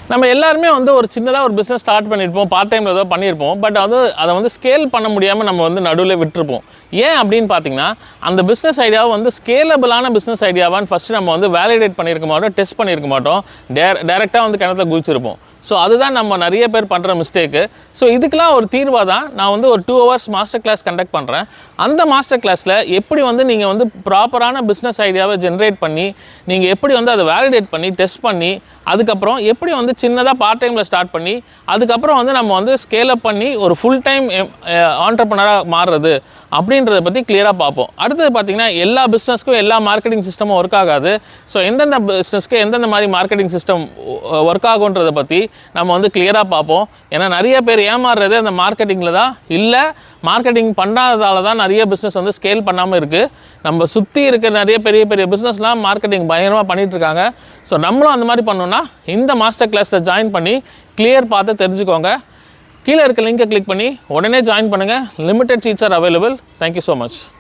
நம்ம எல்லாருமே வந்து ஒரு சின்னதாக ஒரு பிஸ்னஸ் ஸ்டார்ட் பண்ணியிருப்போம், பார்ட் டைமில் ஏதோ பண்ணியிருப்போம். பட் அதை வந்து ஸ்கேல் பண்ண முடியாமல் நம்ம வந்து நடுவில் விட்டுருப்போம். ஏன் அப்படின்னு பார்த்தீங்கன்னா, அந்த பிஸ்னஸ் ஐடியாவை வந்து ஸ்கேலபிளான பிஸ்னஸ் ஐடியாவான்னு ஃபஸ்ட்டு நம்ம வந்து வேலிடேட் பண்ணியிருக்க மாட்டோம், டெஸ்ட் பண்ணியிருக்க மாட்டோம், டேரெக்டாக வந்து கிணத்துல குதிச்சிருப்போம். ஸோ அதுதான் நம்ம நிறைய பேர் பண்ணுற மிஸ்டேக்கு. ஸோ இதுக்கெலாம் ஒரு தீர்வாக தான் நான் வந்து ஒரு 2 hours மாஸ்டர் கிளாஸ் கண்டக்ட் பண்ணுறேன். அந்த மாஸ்டர் கிளாஸில் எப்படி வந்து நீங்கள் வந்து ப்ராப்பரான பிஸ்னஸ் ஐடியாவை ஜென்ரேட் பண்ணி, நீங்கள் எப்படி வந்து அதை வேலிடேட் பண்ணி டெஸ்ட் பண்ணி, அதுக்கப்புறம் எப்படி வந்து சின்னதாக பார்ட் டைமில் ஸ்டார்ட் பண்ணி, அதுக்கப்புறம் வந்து நம்ம வந்து ஸ்கேலப் பண்ணி ஒரு ஃபுல் டைம் ஆண்டர்ப்ரனராக மாறுறது அப்படின்றத பற்றி கிளியராக பார்ப்போம். அடுத்தது பார்த்திங்கன்னா, எல்லா பிஸ்னஸ்க்கும் எல்லா மார்க்கெட்டிங் சிஸ்டமும் ஒர்க் ஆகாது. ஸோ எந்தெந்த பிஸ்னஸ்க்கு எந்தெந்த மாதிரி மார்க்கெட்டிங் சிஸ்டம் ஒர்க் ஆகுன்றதை பற்றி நம்ம வந்து கிளியராக பார்ப்போம். ஏன்னா நிறைய பேர் ஏமாறுறது அந்த மார்க்கெட்டிங்கில் தான். இல்லை, மார்க்கெட்டிங் பண்ணாததால தான் நிறைய பிஸ்னஸ் வந்து ஸ்கேல் பண்ணாமல் இருக்குது. நம்ம சுற்றி இருக்க நிறைய பெரிய பெரிய பிஸ்னஸ்லாம் மார்க்கெட்டிங் பயங்கரமாக பண்ணிகிட்ருக்காங்க. ஸோ நம்மளும் அந்த மாதிரி பண்ணோன்னா இந்த மாஸ்டர் கிளாஸில் ஜாயின் பண்ணி கிளியர் பார்த்து தெரிஞ்சுக்கோங்க. கீழே இருக்க லிங்கை கிளிக் பண்ணி உடனே ஜாயின் பண்ணுங்கள். Limited seeds are available. Thank you so much.